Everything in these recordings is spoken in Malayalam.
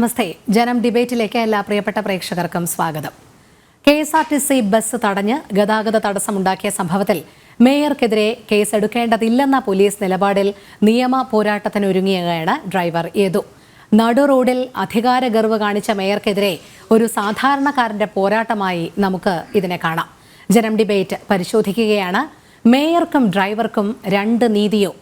നമസ്തേ. ജനം ഡിബേറ്റിലേക്ക് എല്ലാ പ്രിയപ്പെട്ട പ്രേക്ഷകർക്കും സ്വാഗതം. KSRTC ബസ് തടഞ്ഞ് ഗതാഗത തടസ്സമുണ്ടാക്കിയ സംഭവത്തിൽ മേയർക്കെതിരെ കേസെടുക്കേണ്ടതില്ലെന്ന പോലീസ് നിലപാടിൽ നിയമ പോരാട്ടത്തിനൊരുങ്ങിയാണ് ഡ്രൈവർ യേതു. നടു റോഡിൽ അധികാര ഗർവ് കാണിച്ച മേയർക്കെതിരെ ഒരു സാധാരണക്കാരന്റെ പോരാട്ടമായി നമുക്ക് ഇതിനെ കാണാം. ജനം ഡിബേറ്റ് പരിശോധിക്കുകയാണ്. മേയർക്കും ഡ്രൈവർക്കും രണ്ട് നീതിയോ?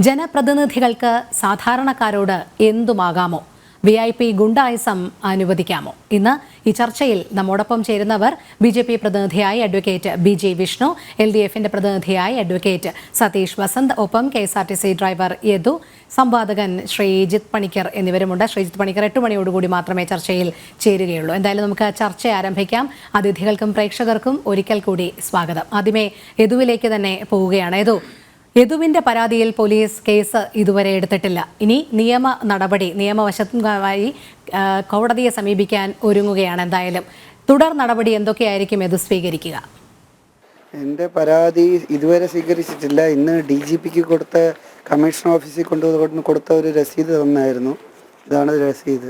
ജനപ്രതിനിധികൾക്ക് സാധാരണക്കാരോട് എന്തുമാകാമോ? VIP ഗുണ്ടായിസം അനുവദിക്കാമോ? ഇന്ന് ഈ ചർച്ചയിൽ നമ്മോടൊപ്പം ചേരുന്നവർ BJP പ്രതിനിധിയായി അഡ്വക്കേറ്റ് BG വിഷ്ണു, LDFന്റെ പ്രതിനിധിയായി അഡ്വക്കേറ്റ് സതീഷ് വസന്ത്, ഒപ്പം KSRTC ഡ്രൈവർ യേതു, സംവാദകൻ ശ്രീജിത്ത് പണിക്കർ എന്നിവരുമുണ്ട്. ശ്രീജിത്ത് പണിക്കർ 8 മണിയോടുകൂടി മാത്രമേ ചർച്ചയിൽ ചേരുകയുള്ളൂ. എന്തായാലും നമുക്ക് ചർച്ച ആരംഭിക്കാം. അതിഥികൾക്കും പ്രേക്ഷകർക്കും ഒരിക്കൽ കൂടി സ്വാഗതം. ആദ്യമേ യദുവിലേക്ക് തന്നെ പോവുകയാണ്. യദുവിന്റെ പരാതിയിൽ പോലീസ് കേസ് ഇതുവരെ എടുത്തിട്ടില്ല. ഇനി നിയമ നടപടി നിയമവശമായി കോടതിയെ സമീപിക്കാൻ ഒരുങ്ങുകയാണ്. എന്തായാലും തുടർ നടപടി എന്തൊക്കെയായിരിക്കും യദു സ്വീകരിക്കുക? എൻ്റെ പരാതി ഇതുവരെ സ്വീകരിച്ചിട്ടില്ല. ഇന്ന് DGPക്ക് കൊടുത്ത കമ്മീഷൻ ഓഫീസിൽ കൊടുത്ത ഒരു രസീത് തന്നായിരുന്നു. ഇതാണ് രസീത്.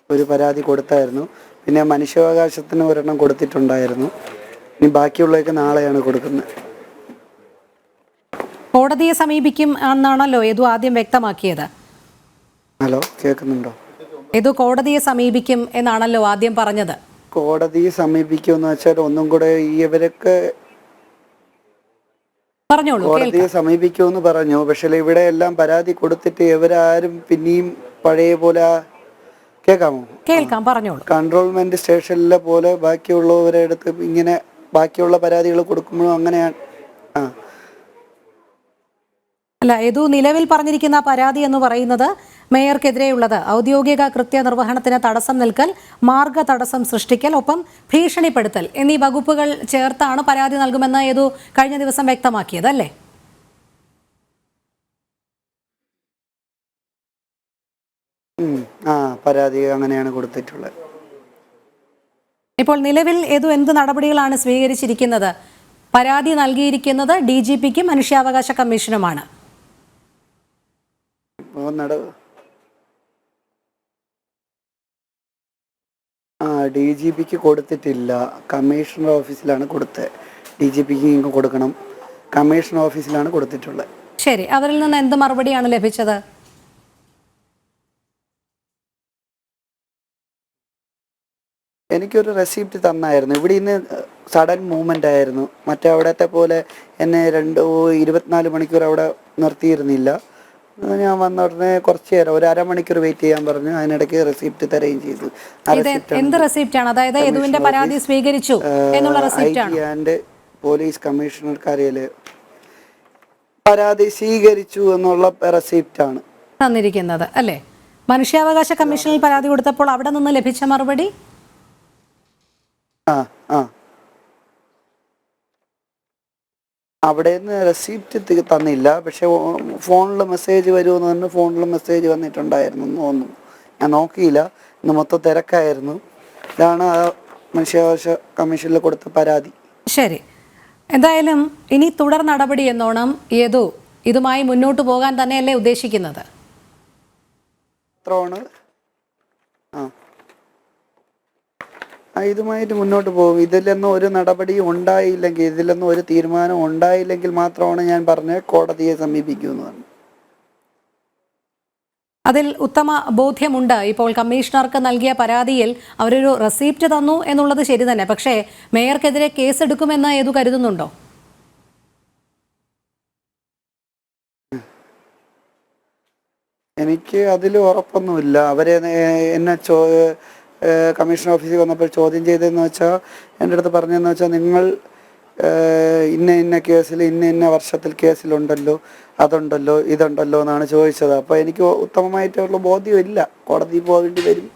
ഒരു പരാതി കൊടുത്തായിരുന്നു. പിന്നെ മനുഷ്യാവകാശത്തിന് ഒരെണ്ണം കൊടുത്തിട്ടുണ്ടായിരുന്നു. ഇനി ബാക്കിയുള്ളതൊക്കെ നാളെയാണ് കൊടുക്കുന്നത്. കോടതിയെ സമീപിക്കും എന്നാണല്ലോ യദു ആദ്യം വ്യക്തമാക്കിയത്. ഹലോ, കേൾക്കുന്നുണ്ടോ? യദു കോടതിയെ സമീപിക്കും എന്നാണല്ലോ ആദ്യം പറഞ്ഞത്. കോടതിയെ സമീപിക്കുമെന്ന് വെച്ചാൽ ഒന്നും കൂടെ ഇവരൊക്കെ കോടതിയെ സമീപിക്കുമെന്ന് പറഞ്ഞു. പക്ഷെ ഇവിടെ എല്ലാം പരാതി കൊടുത്തിട്ട് ഇവരാരും പിന്നെയും പഴയ പോലെ കേൾക്കാം, പറഞ്ഞോളൂ. കൺട്രോൾമെന്റ് സ്റ്റേഷനിലെ പോലെ ബാക്കിയുള്ളവരെ അടുത്ത് ഇങ്ങനെ ബാക്കിയുള്ള പരാതികൾ കൊടുക്കുമ്പോഴും അങ്ങനെയാണ്. അല്ല, യദു നിലവിൽ പറഞ്ഞിരിക്കുന്ന പരാതി എന്ന് പറയുന്നത് മേയർക്കെതിരെയുള്ളത് ഔദ്യോഗിക കൃത്യനിർവഹണത്തിന് തടസ്സം നിൽക്കൽ, മാർഗ തടസ്സം സൃഷ്ടിക്കൽ, ഒപ്പം ഭീഷണിപ്പെടുത്തൽ എന്നീ വകുപ്പുകൾ ചേർത്താണ് പരാതി നൽകുമെന്ന് യദു കഴിഞ്ഞ ദിവസം വ്യക്തമാക്കിയത്, അല്ലേ? പരാതി അങ്ങനെയാണ് കൊടുത്തിട്ടുള്ളത്. ഇപ്പോൾ നിലവിൽ യദു എന്ത് നടപടികളാണ് സ്വീകരിച്ചിരിക്കുന്നത്? പരാതി നൽകിയിരിക്കുന്നത് DGPക്കും മനുഷ്യാവകാശ കമ്മീഷനുമാണ്. DGPക്ക് കൊടുത്തിട്ടില്ല, കമ്മീഷണർ ഓഫീസിലാണ് കൊടുത്തത്. DGPക്ക് കൊടുക്കണം, കമ്മീഷണർ ഓഫീസിലാണ് കൊടുത്തിട്ടുള്ളത്. ശരി, അവരിൽ നിന്ന് എന്ത് മറുപടിയാണ് ലഭിച്ചത്? എനിക്കൊരു റെസിപ്റ്റ് തന്നായിരുന്നു. ഇവിടെ ഇന്ന് സഡൻ മൂവ്മെൻ്റ് ആയിരുന്നു. മറ്റേ അവിടത്തെ പോലെ എന്നെ 24 മണിക്കൂർ അവിടെ നിർത്തിയിരുന്നില്ല. ഞാൻ വന്ന ഉടനെ കുറച്ച് നേരം ഒരു അരമണിക്കൂർ വെയിറ്റ് ചെയ്യാൻ പറഞ്ഞു. അതിനിടയ്ക്ക് റെസിപ്റ്റ് തരുകയും ചെയ്തു. എന്ത് റെസിപ്റ്റാണ്? അതായത് യദുവിന്റെ പരാതി സ്വീകരിച്ചു എന്നുള്ള റെസിപ്റ്റാണ്. ആൻഡ് പോലീസ് കമ്മീഷണർ കാര്യാലയം പരാതി സ്വീകരിച്ചു എന്നുള്ള റെസിപ്റ്റാണ് തന്നിരിക്കുന്നത്, അല്ലേ? മനുഷ്യാവകാശ കമ്മീഷനിൽ പരാതി കൊടുത്തപ്പോൾ അവിടെ നിന്ന് ലഭിച്ച മറുപടി അവിടെ നിന്ന് റെസിപ്റ്റ് തന്നില്ല. പക്ഷെ ഫോണിൽ മെസ്സേജ് വരുമെന്ന് പറഞ്ഞ് ഫോണിൽ മെസ്സേജ് വന്നിട്ടുണ്ടായിരുന്നു തോന്നുന്നു. ഞാൻ നോക്കിയില്ല, ഇന്ന് മൊത്തം തിരക്കായിരുന്നു. ഇതാണ് മനുഷ്യാവകാശ കമ്മീഷനിൽ കൊടുത്ത പരാതി. ശരി, എന്തായാലും ഇനി തുടർ നടപടി എന്നോണം യദു ഇതുമായി മുന്നോട്ട് പോകാൻ തന്നെയല്ലേ ഉദ്ദേശിക്കുന്നത്? ഇതുമായിട്ട് മുന്നോട്ട് പോകും. ഇതിലൊന്നും ഒരു നടപടി ഉണ്ടായില്ലെങ്കിൽ, ഇതിലൊന്നും ഒരു തീരുമാനം ഉണ്ടായില്ലെങ്കിൽ മാത്രമാണ് ഞാൻ പറഞ്ഞത് കോടതിയെ സമീപിക്കുമെന്ന് പറഞ്ഞു. അതിൽ ഉത്തമ ബോധ്യമുണ്ട്. ഇപ്പോൾ കമ്മീഷണർക്ക് നൽകിയ പരാതിയിൽ അവരൊരു റെസിപ്റ്റ് തന്നു എന്നുള്ളത് ശരി തന്നെ. പക്ഷേ മേയർക്കെതിരെ കേസെടുക്കുമെന്ന് യദു കരുതുന്നുണ്ടോ? എനിക്ക് അതിൽ ഉറപ്പൊന്നുമില്ല. അവരെ എന്നെ കമ്മീഷൻ ഓഫീസിൽ വന്നപ്പോൾ ചോദ്യം ചെയ്തതെന്ന് വെച്ചാൽ, എൻ്റെ അടുത്ത് പറഞ്ഞതെന്ന് വെച്ചാൽ, നിങ്ങൾ ഇന്ന കേസിൽ ഇന്ന വർഷത്തിൽ കേസിലുണ്ടല്ലോ, അതുണ്ടല്ലോ, ഇതുണ്ടല്ലോ എന്നാണ് ചോദിച്ചത്. അപ്പോൾ എനിക്ക് ഉത്തമമായിട്ടുള്ള ബോധ്യമില്ല. കോടതി പോകേണ്ടി വരും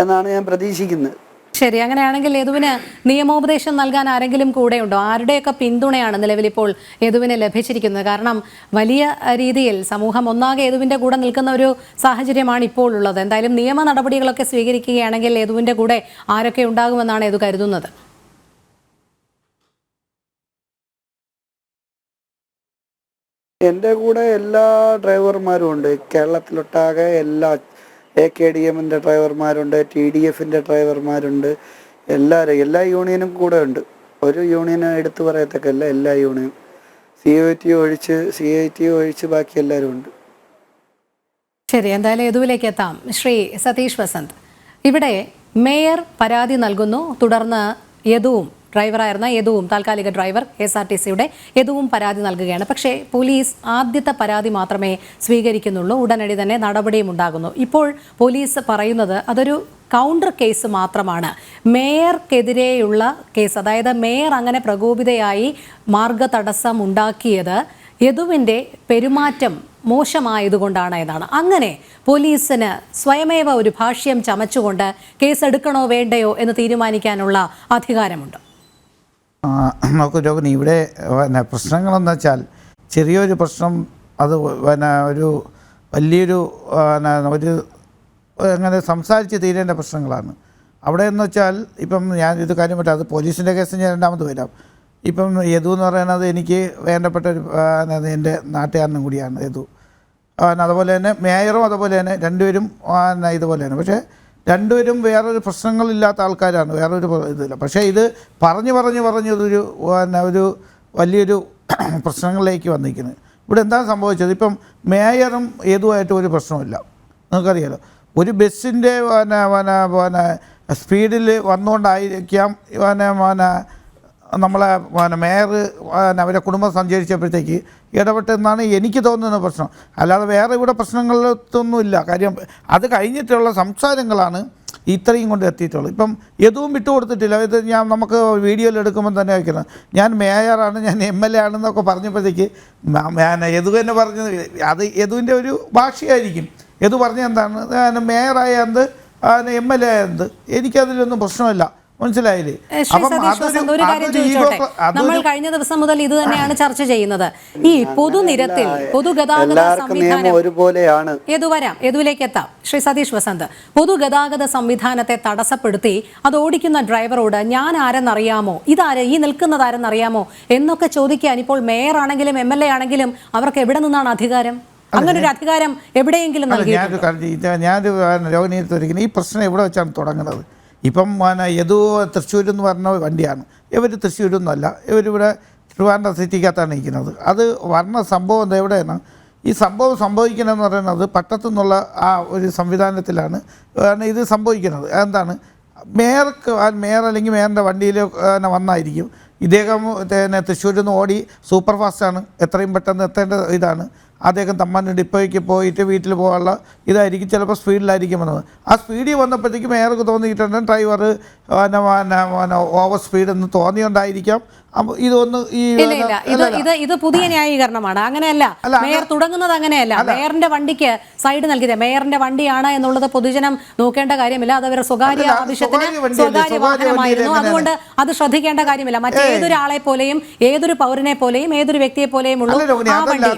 എന്നാണ് ഞാൻ പ്രതീക്ഷിക്കുന്നത്. ശരി, അങ്ങനെയാണെങ്കിൽ യദുവിന് നിയമോപദേശം നൽകാൻ ആരെങ്കിലും കൂടെയുണ്ടോ? ആരുടെയൊക്കെ പിന്തുണയാണ് നിലവിലിപ്പോൾ യദുവിന് ലഭിച്ചിരിക്കുന്നത്? കാരണം വലിയ രീതിയിൽ സമൂഹം ഒന്നാകെ യദുവിൻ്റെ കൂടെ നിൽക്കുന്ന ഒരു സാഹചര്യമാണ് ഇപ്പോൾ ഉള്ളത്. എന്തായാലും നിയമ നടപടികളൊക്കെ സ്വീകരിക്കുകയാണെങ്കിൽ യദുവിൻ്റെ കൂടെ ആരൊക്കെ ഉണ്ടാകുമെന്നാണ് യദു കരുതുന്നത്? എൻ്റെ കൂടെ എല്ലാ ഡ്രൈവർമാരും ഉണ്ട്. കേരളത്തിലൊട്ടാകെ AKDMന്റെ ഡ്രൈവർമാരുണ്ട്, TDFന്റെ ഡ്രൈവർമാരുണ്ട്, എല്ലാ യൂണിയനും കൂടെ ഉണ്ട്. ഒരു യൂണിയനും എടുത്തു പറയത്തക്കല്ല, എല്ലാ യൂണിയനും CIT ഒഴിച്ച് ബാക്കി എല്ലാവരും ഉണ്ട്. ശരി, എന്തായാലും യദുവിലേക്ക് എത്താം. ശ്രീ സതീഷ് വസന്ത്, ഇവിടെ മേയർ പരാതി നൽകുന്നു, തുടർന്ന് ഡ്രൈവറായിരുന്ന യദുവും, താൽക്കാലിക ഡ്രൈവർ KSRTCയുടെ യദുവും പരാതി നൽകുകയാണ്. പക്ഷേ പോലീസ് ആദ്യത്തെ പരാതി മാത്രമേ സ്വീകരിക്കുന്നുള്ളൂ, ഉടനടി തന്നെ നടപടിയും ഉണ്ടാകുന്നു. ഇപ്പോൾ പോലീസ് പറയുന്നത് അതൊരു കൗണ്ടർ കേസ് മാത്രമാണ്. മേയർക്കെതിരെയുള്ള കേസ്, അതായത് മേയർ അങ്ങനെ പ്രകോപിതയായി മാർഗതടസ്സം ഉണ്ടാക്കിയത് യദുവിൻ്റെ പെരുമാറ്റം മോശമായതുകൊണ്ടാണ് എന്നാണ്. അങ്ങനെ പോലീസിന് സ്വയമേവ ഒരു ഭാഷ്യം ചമച്ചുകൊണ്ട് കേസെടുക്കണോ വേണ്ടയോ എന്ന് തീരുമാനിക്കാനുള്ള അധികാരമുണ്ട്. നോക്കൂ രോഹിണി, ഇവിടെ പ്രശ്നങ്ങളെന്ന് വെച്ചാൽ ചെറിയൊരു പ്രശ്നം അത് ഒരു വലിയൊരു അങ്ങനെ സംസാരിച്ച് തീരേണ്ട പ്രശ്നങ്ങളാണ്. അവിടെ എന്ന് വെച്ചാൽ ഇപ്പം ഞാൻ ഇത് കാര്യം പറ്റാം, അത് പോലീസിൻ്റെ കേസ് ഞാൻ രണ്ടാമത് വരാം. ഇപ്പം യദു എന്ന് പറയുന്നത് എനിക്ക് വേണ്ടപ്പെട്ട ഒരു എൻ്റെ നാട്ടുകാരനും കൂടിയാണ് യദു. അതുപോലെ തന്നെ മേയറും അതുപോലെ തന്നെ രണ്ടുപേരും ഇതുപോലെയാണ്. പക്ഷേ രണ്ടുപേരും വേറൊരു പ്രശ്നങ്ങളില്ലാത്ത ആൾക്കാരാണ്, വേറൊരു ഇതില്ല. പക്ഷേ ഇത് പറഞ്ഞതൊരു ഒരു വലിയൊരു പ്രശ്നങ്ങളിലേക്ക് വന്നിരിക്കുന്നത്. ഇവിടെ എന്താണ് സംഭവിച്ചത്? ഇപ്പം മേയറും യദുവായിട്ട് ഒരു പ്രശ്നമില്ല. നിങ്ങൾക്കറിയാലോ, ഒരു ബസ്സിൻ്റെ സ്പീഡിൽ വന്നുകൊണ്ടായിരിക്കാം നമ്മളെ മേയർ അവരെ കുടുംബം സഞ്ചരിച്ചപ്പോഴത്തേക്ക് ഇടപെട്ടെന്നാണ് എനിക്ക് തോന്നുന്ന പ്രശ്നം. അല്ലാതെ വേറെ ഇവിടെ പ്രശ്നങ്ങളൊന്നുമില്ല. കാര്യം അത് കഴിഞ്ഞിട്ടുള്ള സംസാരങ്ങളാണ് ഇത്രയും കൊണ്ട് എത്തിയിട്ടുള്ളത്. ഇപ്പം യദുവും വിട്ടുകൊടുത്തിട്ടില്ല. ഇത് നമുക്ക് വീഡിയോയിൽ എടുക്കുമ്പോൾ തന്നെ വയ്ക്കുന്നത് ഞാൻ മേയറാണ്, ഞാൻ MLA ആണെന്നൊക്കെ പറഞ്ഞപ്പോഴത്തേക്ക് യദു തന്നെ പറഞ്ഞത് അത് യദുവിൻ്റെ ഒരു ഭാഷയായിരിക്കും. യദു പറഞ്ഞ എന്താണ്, മേയറായ എന്ത് MLA എന്ത്, എനിക്കതിലൊന്നും പ്രശ്നമില്ല. മനസ്സിലായില്ലേ? ഒരു കാര്യം ചോദിച്ചോട്ടെ, നമ്മൾ കഴിഞ്ഞ ദിവസം മുതൽ ഇത് തന്നെയാണ് ചർച്ച ചെയ്യുന്നത്. ഈ പൊതുനിരത്തിൽ പൊതുഗതാഗത സംവിധാനം ഒരുപോലെയാണ്. യദുവിലേക്ക് എത്താം. ശ്രീ സതീഷ് വസന്ത്, പൊതുഗതാഗത സംവിധാനത്തെ തടസ്സപ്പെടുത്തി അത് ഓടിക്കുന്ന ഡ്രൈവറോട് ഞാൻ ആരെന്നറിയാമോ, ഇതാര്, ഈ നിൽക്കുന്നത് ആരെന്നറിയാമോ എന്നൊക്കെ ചോദിക്കാൻ ഇപ്പോൾ മേയർ ആണെങ്കിലും MLA ആണെങ്കിലും അവർക്ക് എവിടെ നിന്നാണ് അധികാരം? അങ്ങനെ ഒരു അധികാരം എവിടെയെങ്കിലും ഞാനൊരു രോഗിനിയത്തൊരിക്കുന്നത് ഈ പ്രശ്നം എവിടെ വെച്ചാണ് തുടങ്ങുന്നത്? ഇപ്പം യദു തൃശ്ശൂർ എന്ന് പറഞ്ഞ വണ്ടിയാണ്. ഇവർ തൃശ്ശൂരൊന്നുമല്ല, ഇവരിവിടെ ട്രിവാൻഡ്രം സിറ്റിക്കകത്താണ് ഇരിക്കുന്നത്. അത് വരണ സംഭവം എവിടെയാണ്? ഈ സംഭവം സംഭവിക്കണമെന്ന് പറയുന്നത് പട്ടത്തു നിന്നുള്ള ആ ഒരു സംവിധാനത്തിലാണ് ഇത് സംഭവിക്കുന്നത്. എന്താണ്, മേയർ അല്ലെങ്കിൽ മേയറിൻ്റെ വണ്ടിയിൽ വന്നായിരിക്കും. ഇദ്ദേഹം തൃശ്ശൂരിൽ നിന്ന് ഓടി സൂപ്പർ ഫാസ്റ്റാണ്, എത്രയും പെട്ടെന്ന് എത്തേണ്ട ഇതാണ്. അദ്ദേഹം തമ്മാന ഡിപ്പോയ്ക്ക് പോയിട്ട് വീട്ടിൽ പോകാനുള്ള ഇതായിരിക്കും, ചിലപ്പോൾ സ്പീഡിലായിരിക്കും വന്നത്. ആ സ്പീഡിൽ വന്നപ്പോഴത്തേക്കും മേയർക്ക് തോന്നിയിട്ടുണ്ട് ഡ്രൈവർ ഓവർ സ്പീഡ് എന്ന് തോന്നിയുണ്ടായിരിക്കാം. ഇതൊന്ന് ഇത് പുതിയ ന്യായീകരണമാണ്. അങ്ങനെയല്ല, മേയർ തുടങ്ങുന്നത് അങ്ങനെയല്ല. മേയറിന്റെ വണ്ടിക്ക് സൈഡ് നൽകിയത് മേയറിന്റെ വണ്ടിയാണ് എന്നുള്ളത് പൊതുജനം നോക്കേണ്ട കാര്യമില്ല. അത് അവരുടെ സ്വകാര്യ ആവശ്യത്തിന് സ്വകാര്യ വാഹനമായിരുന്നു. അതുകൊണ്ട് അത് ശ്രദ്ധിക്കേണ്ട കാര്യമില്ല. മറ്റേതൊരാളെ പോലെയും ഏതൊരു പൗരനെ പോലെയും ഏതൊരു വ്യക്തിയെ പോലെയും ഉള്ളൂ ആ വണ്ടി.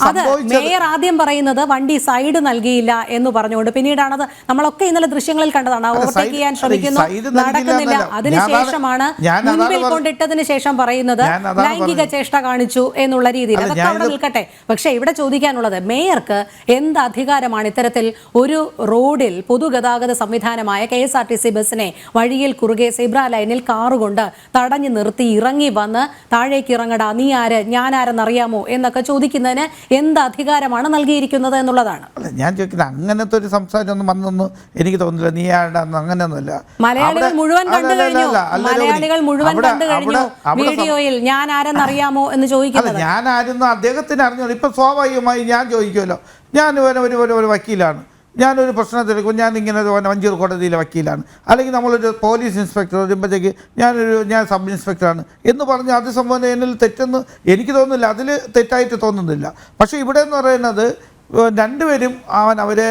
അത് മേയർ ആദ്യം പറയുന്നത് വണ്ടി സൈഡ് നൽകിയില്ല എന്ന് പറഞ്ഞുകൊണ്ട്, പിന്നീടാണത് നമ്മളൊക്കെ ഇന്നലെ ദൃശ്യങ്ങളിൽ കണ്ടതാണ്. ഓവർടേക്ക് ചെയ്യാൻ ശ്രമിക്കുന്നു, നടക്കുന്നില്ല. അതിനുശേഷമാണ് മുൻപിൽ കൊണ്ടിട്ടതിന് ശേഷം പറയുന്നത് ലൈംഗിക ചേഷ്ട കാണിച്ചു എന്നുള്ള രീതിയിൽ. അതൊക്കെ അവിടെ നിൽക്കട്ടെ. പക്ഷേ ഇവിടെ ചോദിക്കാനുള്ളത്, മേയർക്ക് എന്ത് അധികാരമാണ് ഇത്തരത്തിൽ ഒരു റോഡിൽ പൊതുഗതാഗത സംവിധാനമായ KSRTC ബസ്സിനെ വഴിയിൽ കുറുകെ സീബ്ര ലൈനിൽ കാറുകൊണ്ട് തടഞ്ഞു നിർത്തി ഇറങ്ങി വന്ന് താഴേക്ക് ഇറങ്ങടാ, നീ ആര്, ഞാൻ ആരെന്നറിയാമോ എന്നൊക്കെ ചോദിക്കുന്നതിന് എന്ത് അധികാരമാണ് നൽകിയിരിക്കുന്നത് എന്നുള്ളതാണ്. ഞാൻ ചോദിക്കുന്നത്. അങ്ങനത്തെ ഒരു സംസാരം ഒന്നും വന്നൊന്നും എനിക്ക് തോന്നുന്നില്ല. നീ ആരുടെന്ന് അങ്ങനെയൊന്നുമില്ല. മലയാളികൾ മുഴുവൻ കണ്ടു കഴിഞ്ഞു. വീഡിയോയിൽ ഞാൻ ആരെന്നറിയാമോ എന്ന് ചോദിക്കുന്നത്. ഞാൻ ആരെന്ന് അദ്ദേഹത്തിന് അറിഞ്ഞോളൂ. ഇപ്പം സ്വാഭാവികമായി ഞാൻ ചോദിക്കുമല്ലോ, ഞാൻ ഒരു വക്കീലാണ്, ഞാനൊരു പ്രശ്നത്തിലെടുക്കും, ഞാൻ ഇങ്ങനെ മഞ്ചൂർ കോടതിയിലെ വക്കീലാണ്, അല്ലെങ്കിൽ നമ്മളൊരു പോലീസ് ഇൻസ്പെക്ടർ വരുമ്പോഴത്തേക്ക് ഞാൻ സബ് ഇൻസ്പെക്ടറാണ് എന്ന് പറഞ്ഞ് അത് സംബന്ധം എന്നിൽ തെറ്റെന്ന് എനിക്ക് തോന്നുന്നില്ല, അതിൽ തെറ്റായിട്ട് തോന്നുന്നില്ല. പക്ഷേ ഇവിടെ എന്ന് പറയുന്നത് രണ്ടുപേരും അവരെ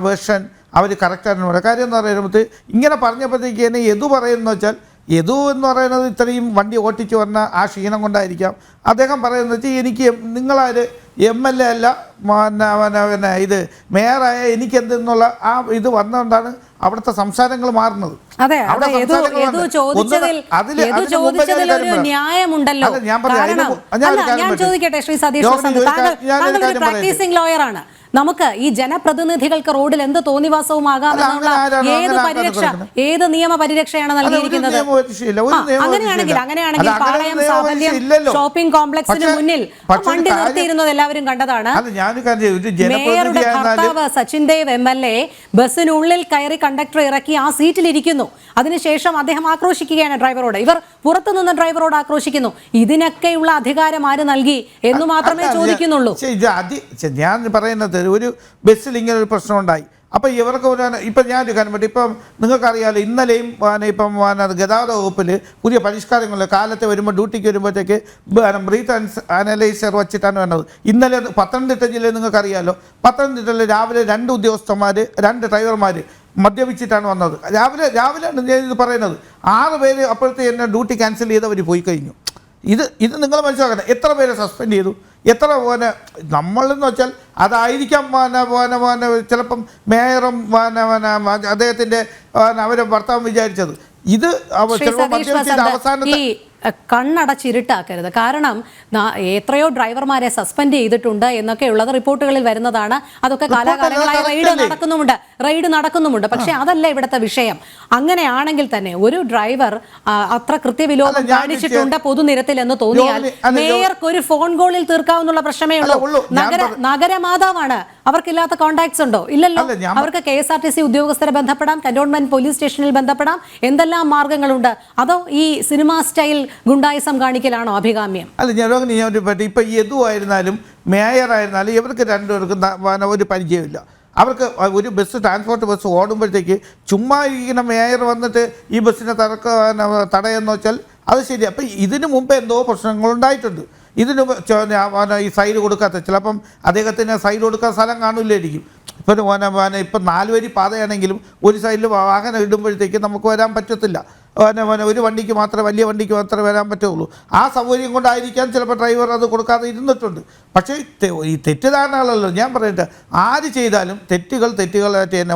വേർഷൻ അവർ കറക്റ്റാണെന്ന് പറയാം. കാര്യം എന്ന് പറയുന്നത് ഇങ്ങനെ പറഞ്ഞപ്പോഴത്തേക്ക് തന്നെ യദു പറയുന്നത് വെച്ചാൽ, യദു എന്ന് പറയുന്നത് ഇത്രയും വണ്ടി ഓട്ടിച്ച് വന്ന ആ ക്ഷീണം കൊണ്ടായിരിക്കാം അദ്ദേഹം പറയുന്നത് വെച്ചാൽ എനിക്ക് നിങ്ങളാര് MLA അല്ല, ഇത് മേയറായ എനിക്കെന്തെന്നുള്ള ആ ഇത് വന്നുകൊണ്ടാണ് അവിടുത്തെ സംസാരങ്ങൾ മാറുന്നത്. ഞാൻ ചോദിക്കട്ടെ ശ്രീ സതീഷ്, പ്രാക്ടീസിംഗ് ലോയറാണ്. നമുക്ക് ഈ ജനപ്രതിനിധികൾക്ക് റോഡിൽ എന്ത് തോന്നിവാസവുമാകാമെന്നുള്ള ഏത് നിയമ പരിരക്ഷയാണ് നൽകിയിരിക്കുന്നത്? അങ്ങനെയാണെങ്കിൽ പാളയം സാഫല്യം ഷോപ്പിംഗ് കോംപ്ലക്സിന് മുന്നിൽ വണ്ടി നിർത്തിയിരുന്നത് എല്ലാവരും കണ്ടതാണ്. മേയറുടെ ഭർത്താവ് സച്ചിൻ ദേവ് MLA ബസ്സിനുള്ളിൽ കയറി കണ്ടക്ടർ ഇറക്കി ആ സീറ്റിലിരിക്കുന്നു. അതിനുശേഷം അദ്ദേഹം ആക്രോശിക്കുകയാണ് ഡ്രൈവറോട്. ഇവർ പുറത്തുനിന്ന് ഡ്രൈവറോട് ആക്രോശിക്കുന്നു. ഇതിനൊക്കെയുള്ള അധികാരം ആര് നൽകി എന്ന് മാത്രമേ ചോദിക്കുന്നുള്ളൂ. ഞാൻ പറയുന്നത് ഒരു ബസ്സിൽ ഇങ്ങനെ ഒരു പ്രശ്നം ഉണ്ടായി. അപ്പം ഇവർക്ക് ഇപ്പം ഞാനൊരു കാര്യം പറ്റും. ഇപ്പം നിങ്ങൾക്കറിയാമല്ലോ, ഇന്നലെയും ഇപ്പം ഗതാഗത വകുപ്പിൽ പുതിയ പരിഷ്കാരങ്ങൾ കാലത്ത് വരുമ്പോൾ ഡ്യൂട്ടിക്ക് വരുമ്പോഴത്തേക്ക് ബ്രീത്ത് അനലൈസർ വച്ചിട്ടാണ് വേണ്ടത്. ഇന്നലെ പത്തനംതിട്ട ജില്ലയിൽ നിങ്ങൾക്കറിയാമല്ലോ, പത്തനംതിട്ടയിൽ രാവിലെ 2 ഉദ്യോഗസ്ഥന്മാർ 2 ഡ്രൈവർമാർ മദ്യപിച്ചിട്ടാണ് വന്നത്. രാവിലെയാണ് ഞാൻ ഇത് പറയുന്നത്. 6 പേര് അപ്പോഴത്തെ എന്നെ ഡ്യൂട്ടി ക്യാൻസൽ ചെയ്തവർ പോയി കഴിഞ്ഞു. ഇത് നിങ്ങൾ മനസ്സിലാക്കണം. എത്ര പേരെ സസ്പെൻഡ് ചെയ്തു, എത്ര നമ്മളെന്ന് വെച്ചാൽ അതായിരിക്കാം ചിലപ്പം മേയറും അദ്ദേഹത്തിൻ്റെ അവരെ ഭർത്താവ് വിചാരിച്ചത്. ഇത് അവസാനത്തെ കണ്ണടച്ചിരുട്ടാക്കരുത്. കാരണം എത്രയോ ഡ്രൈവർമാരെ സസ്പെൻഡ് ചെയ്തിട്ടുണ്ട് എന്നൊക്കെയുള്ളത് റിപ്പോർട്ടുകളിൽ വരുന്നതാണ്. അതൊക്കെ കാലാകാലങ്ങളായി റെയ്ഡ് നടക്കുന്നുമുണ്ട്. പക്ഷെ അതല്ല ഇവിടുത്തെ വിഷയം. അങ്ങനെയാണെങ്കിൽ തന്നെ ഒരു ഡ്രൈവർ അത്ര കൃത്യവിലോപം കാണിച്ചിട്ടുണ്ട് പൊതുനിരത്തിൽ എന്ന് തോന്നിയാൽ മേയർക്ക് ഒരു ഫോൺ കോളിൽ തീർക്കാവുന്ന പ്രശ്നമേ ഉള്ളൂ. നഗരമാതാവാണ്. അവർക്കില്ലാത്ത കോണ്ടാക്ട്സ് ഉണ്ടോ? ഇല്ലല്ലോ. അവർക്ക് KSRTC ഉദ്യോഗസ്ഥരെ ബന്ധപ്പെടാം, കന്റോൺമെന്റ് പോലീസ് സ്റ്റേഷനിൽ ബന്ധപ്പെടാം. എന്തെല്ലാം മാർഗങ്ങളുണ്ട്? അതോ ഈ സിനിമാ സ്റ്റൈൽ ഗുണ്ടായിസം കാണിക്കലാണോ അഭികാമ്യം? അല്ല, ഞാൻ ഇപ്പൊ യദു ആയിരുന്നാലും മേയർ ആയിരുന്നാലും ഇവർക്ക് രണ്ടുപേർക്കും ഒരു പരിചയമില്ല. അവർക്ക് ഒരു ബസ് ട്രാൻസ്പോർട്ട് ബസ് ഓടുമ്പോഴത്തേക്ക് ചുമ്മാ ഇരിക്കുന്ന മേയർ വന്നിട്ട് ഈ ബസ്സിനെ തടയെന്ന് വെച്ചാൽ അത് ശരി. അപ്പം ഇതിനു മുമ്പ് എന്തോ പ്രശ്നങ്ങളുണ്ടായിട്ടുണ്ട്. ഇതിന് ഈ സൈഡ് കൊടുക്കാത്ത ചിലപ്പം അദ്ദേഹത്തിന് സൈഡ് കൊടുക്കാൻ സ്ഥലം കാണില്ലായിരിക്കും. ഇപ്പം 4 വരി പാതയാണെങ്കിലും ഒരു സൈഡിൽ വാഹനം ഇടുമ്പോഴത്തേക്ക് നമുക്ക് വരാൻ പറ്റത്തില്ല. ഒരു വണ്ടിക്ക് മാത്രമേ, വലിയ വണ്ടിക്ക് മാത്രമേ വരാൻ പറ്റുള്ളൂ. ആ സൗകര്യം കൊണ്ടായിരിക്കാം ചിലപ്പോൾ ഡ്രൈവർ അത് കൊടുക്കാതെ ഇരുന്നിട്ടുണ്ട്. പക്ഷേ ഈ തെറ്റിദ്ധാരണകളല്ലോ ഞാൻ പറയട്ടെ. ആര് ചെയ്താലും തെറ്റുകളായിട്ട് തന്നെ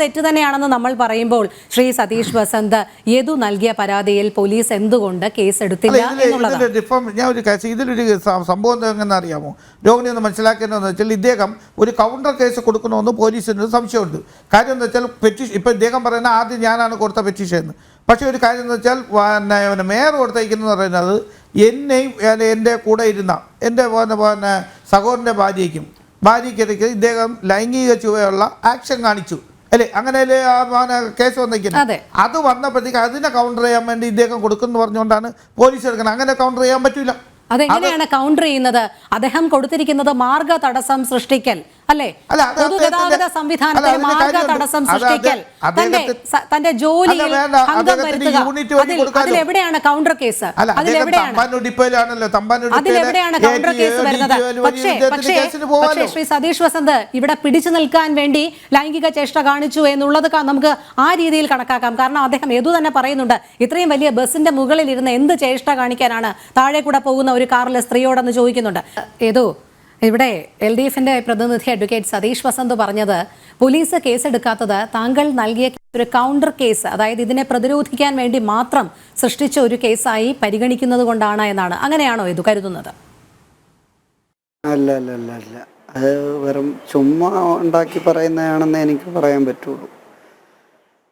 തെറ്റ് തന്നെയാണെന്ന് നമ്മൾ പറയുമ്പോൾ ശ്രീ സതീഷ് വസന്ത് യദു നൽകിയ പരാതിയിൽ പോലീസ് എന്തുകൊണ്ട് കേസ് എടുത്തില്ല എന്നുള്ളത് ഞാൻ ഒരു കാര്യം, ഇതിലൊരു സംഭവം എങ്ങനെ അറിയാമോ? രോഹിണി ഒന്ന് മനസ്സിലാക്കേണ്ടതെന്ന് വെച്ചാൽ ഇദ്ദേഹം ഒരു കൗണ്ടർ കേസ് കൊടുക്കണമെന്ന് പോലീസിന് സംശയമുണ്ട്. കാര്യം എന്താ വെച്ചാൽ ഇപ്പം ഇദ്ദേഹം പറയുന്ന ആദ്യം ഞാനാണ് കൊടുത്ത പെറ്റീഷൻ എന്ന്. പക്ഷേ ഒരു കാര്യം എന്ന് വെച്ചാൽ മേയർ കൊടുത്തേക്കുന്നത് പറയുന്നത് എന്നെയും എൻ്റെ കൂടെ ഇരുന്ന എൻ്റെ സഹോദരൻ്റെ ഭാര്യയ്ക്കിടയ്ക്ക് ഇദ്ദേഹം ലൈംഗിക ചുവയുള്ള ആക്ഷൻ കാണിച്ചു അല്ലേ? അങ്ങനെയല്ലേ കേസ് വന്നിരിക്കുന്നത്. അത് വന്നപ്പോഴത്തേക്ക് അതിനെ കൗണ്ടർ ചെയ്യാൻ വേണ്ടി ഇദ്ദേഹം കൊടുക്കുന്നു പറഞ്ഞുകൊണ്ടാണ് പോലീസ് എടുക്കുന്നത്. അങ്ങനെ കൗണ്ടർ ചെയ്യാൻ പറ്റില്ല. അതെങ്ങനെയാണ് കൗണ്ടർ ചെയ്യുന്നത്? അദ്ദേഹം കൊടുത്തിരിക്കുന്നത് മാർഗ തടസ്സം സൃഷ്ടിക്കൽ അല്ലേ? പൊതുഗതാഗത സംവിധാനത്തിന് മാർഗ തടസ്സം സൃഷ്ടിക്കൽ, തന്റെ ജോലിയിൽ ഭംഗം വരുത്തുക. അതിലെവിടെയാണ് കൗണ്ടർ കേസ്? അതിലെവിടെയാണ് കൗണ്ടർ കേസ് വരുന്നത്? പക്ഷേ ശ്രീ സതീഷ് വസന്ത് ഇവിടെ പിടിച്ചു നിൽക്കാൻ വേണ്ടി ലൈംഗിക ചേഷ്ട കാണിച്ചു എന്നുള്ളത് നമുക്ക് ആ രീതിയിൽ കണക്കാക്കാം. കാരണം അദ്ദേഹം യദു തന്നെ പറയുന്നുണ്ട്, ഇത്രയും വലിയ ബസിന്റെ മുകളിൽ ഇരുന്ന് എന്ത് ചേഷ്ട കാണിക്കാനാണ് താഴെ കൂടെ പോകുന്ന ഒരു കാറിലെ സ്ത്രീയോടെന്ന് ചോദിക്കുന്നുണ്ട്. യദു, ഇവിടെ LDFന്റെ പ്രതിനിധി അഡ്വക്കേറ്റ് സതീഷ് വസന്ത് പറഞ്ഞത് പോലീസ് കേസെടുക്കാത്തത് താങ്കൾ നൽകിയ ഒരു കൗണ്ടർ കേസ്, അതായത് ഇതിനെ പ്രതിരോധിക്കാൻ വേണ്ടി മാത്രം സൃഷ്ടിച്ച ഒരു കേസായി പരിഗണിക്കുന്നത് കൊണ്ടാണ് എന്നാണ്. അങ്ങനെയാണോ ഇത് കരുതുന്നത്? അല്ല, അത് വെറും ചുമ്മാ ഉണ്ടാക്കി പറയുന്നതാണെന്ന് എനിക്ക് പറയാൻ പറ്റുള്ളൂ.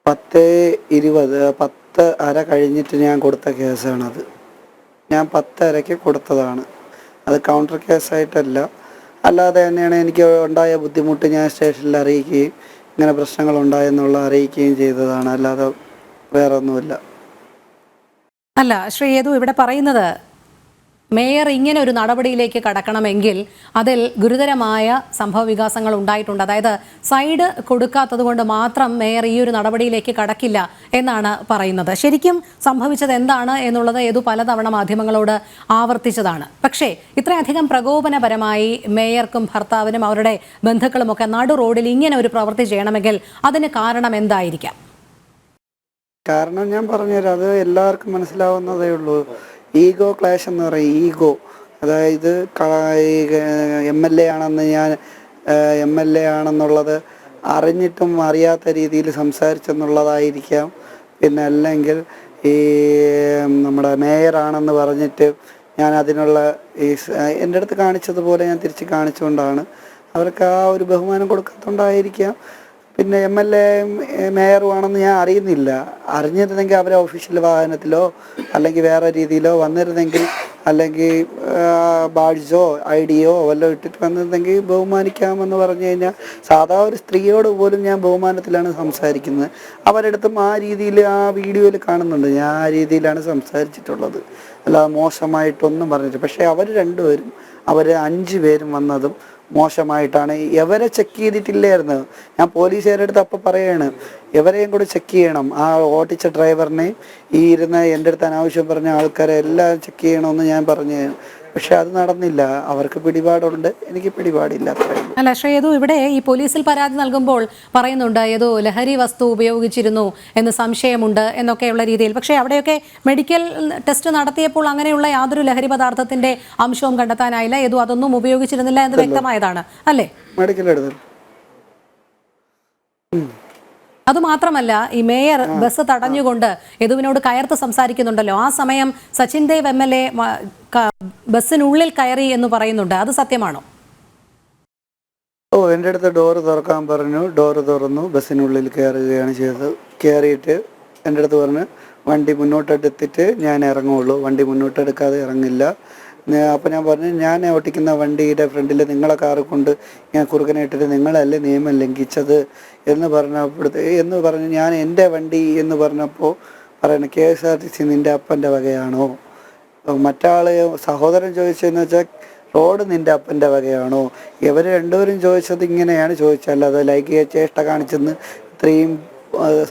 10:20 10:30 കഴിഞ്ഞിട്ട് ഞാൻ കൊടുത്ത കേസാണത്. ഞാൻ 10:30 കൊടുത്തതാണ്. അത് കൗണ്ടർ കേസായിട്ടല്ല, അല്ലാതെ തന്നെയാണ് എനിക്ക് ഉണ്ടായ ബുദ്ധിമുട്ട് ഞാൻ സ്റ്റേഷനിൽ അറിയിക്കുകയും ഇങ്ങനെ പ്രശ്നങ്ങളുണ്ടായെന്നുള്ള അറിയിക്കുകയും ചെയ്തതാണ്. അല്ലാതെ വേറെ ഒന്നുമില്ല. അല്ല ശ്രീ യദു, ഇവിടെ പറയുന്നത് മേയർ ഇങ്ങനെ ഒരു നടപടിയിലേക്ക് കടക്കണമെങ്കിൽ അതിൽ ഗുരുതരമായ സംഭവ വികാസങ്ങൾ ഉണ്ടായിട്ടുണ്ട്. അതായത് സൈഡ് കൊടുക്കാത്തത് കൊണ്ട് മാത്രം മേയർ ഈ ഒരു നടപടിയിലേക്ക് കടക്കില്ല എന്നാണ് പറയുന്നത്. ശരിക്കും സംഭവിച്ചത് എന്താണ് എന്നുള്ളത് ഏതു പലതവണ മാധ്യമങ്ങളോട് ആവർത്തിച്ചതാണ്. പക്ഷേ ഇത്രയധികം പ്രകോപനപരമായി മേയർക്കും ഭർത്താവിനും അവരുടെ ബന്ധുക്കളുമൊക്കെ നടു റോഡിൽ ഇങ്ങനെ ഒരു പ്രവൃത്തി ചെയ്യണമെങ്കിൽ അതിന് കാരണം എന്തായിരിക്കാം? കാരണം ഞാൻ പറഞ്ഞുതരാം, അത് എല്ലാവർക്കും മനസ്സിലാവുന്നതേ ഉള്ളൂ. ഈഗോ ക്ലാഷ് എന്ന് പറയും. ഈഗോ, അതായത് MLA ആണെന്ന് ഞാൻ MLA ആണെന്നുള്ളത് അറിഞ്ഞിട്ടും അറിയാത്ത രീതിയിൽ സംസാരിച്ചെന്നുള്ളതായിരിക്കാം. പിന്നെ അല്ലെങ്കിൽ ഈ നമ്മുടെ മേയറാണെന്ന് പറഞ്ഞിട്ട് ഞാൻ അതിനുള്ള എൻ്റെ അടുത്ത് കാണിച്ചതുപോലെ ഞാൻ തിരിച്ച് കാണിച്ചുകൊണ്ടാണ് അവർക്ക് ആ ഒരു ബഹുമാനം കൊടുക്കാത്തതുകൊണ്ടായിരിക്കാം. പിന്നെ MLA മേയറുമാണെന്ന് ഞാൻ അറിയുന്നില്ല. അറിഞ്ഞിരുന്നെങ്കിൽ അവരെ ഒഫീഷ്യൽ വാഹനത്തിലോ അല്ലെങ്കിൽ വേറെ രീതിയിലോ വന്നിരുന്നെങ്കിൽ, അല്ലെങ്കിൽ ബാഡ്ജോ IDയോ വല്ലതും ഇട്ടിട്ട് വന്നിരുന്നെങ്കിൽ ബഹുമാനിക്കാമെന്ന് പറഞ്ഞു കഴിഞ്ഞാൽ, സാധാ ഒരു സ്ത്രീയോട് പോലും ഞാൻ ബഹുമാനത്തിലാണ് സംസാരിക്കുന്നത്. അവരെടുത്തും ആ രീതിയിൽ ആ വീഡിയോയിൽ കാണുന്നുണ്ട്, ഞാൻ ആ രീതിയിലാണ് സംസാരിച്ചിട്ടുള്ളത്, അല്ലാതെ മോശമായിട്ടൊന്നും പറഞ്ഞിട്ട്. പക്ഷേ അവർ രണ്ടുപേരും, അവർ 5 പേരും വന്നതും മോശമായിട്ടാണ്. ഇവരെ ചെക്ക് ചെയ്തിട്ടില്ലായിരുന്നു. ഞാൻ പോലീസുകാരുടെ അടുത്ത് അപ്പോൾ പറയാണ്, ഇവരെയും കൂടെ ചെക്ക് ചെയ്യണം. ആ ഓട്ടിച്ച ഡ്രൈവറിനെയും ഈ ഇരുന്ന എൻ്റെ അടുത്ത് അനാവശ്യം പറഞ്ഞ ആൾക്കാരെ എല്ലാം ചെക്ക് ചെയ്യണമെന്ന് ഞാൻ പറഞ്ഞു. പക്ഷെ അത് നടന്നില്ല. അവർക്ക് പിടിപാടുണ്ട്, എനിക്ക് പിടിപാടില്ല. അല്ല ശ്രീ, ഇവിടെ ഈ പോലീസിൽ പരാതി നൽകുമ്പോൾ പറയുന്നുണ്ട് ഏതോ ലഹരി വസ്തു ഉപയോഗിച്ചിരുന്നു എന്ന് സംശയമുണ്ട് എന്നൊക്കെയുള്ള രീതിയിൽ. പക്ഷേ അവിടെയൊക്കെ മെഡിക്കൽ ടെസ്റ്റ് നടത്തിയപ്പോൾ അങ്ങനെയുള്ള യാതൊരു ലഹരി പദാർത്ഥത്തിന്റെ അംശവും കണ്ടെത്താനായില്ല. ഏതോ അതൊന്നും ഉപയോഗിച്ചിരുന്നില്ല എന്ന് വ്യക്തമായതാണ് അല്ലേ? മെഡിക്കൽ എടുത്തു. അതുമാത്രമല്ല, ഈ മേയർ ബസ് തടഞ്ഞുകൊണ്ട് യദുവിനോട് കയർത്ത് സംസാരിക്കുന്നുണ്ടല്ലോ. ആ സമയം സച്ചിൻ ദേവ് MLA ബസ്സിനുള്ളിൽ കയറി എന്ന് പറയുന്നുണ്ട്. അത് സത്യമാണോ? എൻ്റെ അടുത്ത് ഡോറ് തുറക്കാൻ പറഞ്ഞു. ഡോറ് തുറന്നു, ബസ്സിനുള്ളിൽ കയറുകയാണ് ചെയ്തത്. കയറിയിട്ട് എൻ്റെ അടുത്ത് പറഞ്ഞു, വണ്ടി മുന്നോട്ടെടുത്തിട്ട് ഞാൻ ഇറങ്ങുള്ളൂ, വണ്ടി മുന്നോട്ടെടുക്കാതെ ഇറങ്ങില്ല. അപ്പോൾ ഞാൻ പറഞ്ഞു, ഞാൻ ഓട്ടിക്കുന്ന വണ്ടിയുടെ ഫ്രണ്ടിൽ നിങ്ങളെ കാറ് കൊണ്ട് ഞാൻ കുറുക്കനെ ഇട്ടിട്ട് നിങ്ങളല്ലേ നിയമം ലംഘിച്ചത് എന്ന് പറഞ്ഞ് ഞാൻ എൻ്റെ വണ്ടി എന്ന് പറഞ്ഞപ്പോൾ പറയണ KSRTC നിൻ്റെ അപ്പൻ്റെ വകയാണോ? മറ്റാള് സഹോദരൻ ചോദിച്ചതെന്ന് വെച്ചാൽ റോഡ് നിൻ്റെ അപ്പൻ്റെ വകയാണോ? ഇവർ രണ്ടുപേരും ചോദിച്ചത് ഇങ്ങനെയാണ് ചോദിച്ചത്, അല്ലാതെ ലൈംഗിക ചേഷ്ട കാണിച്ചെന്ന് ഇത്രയും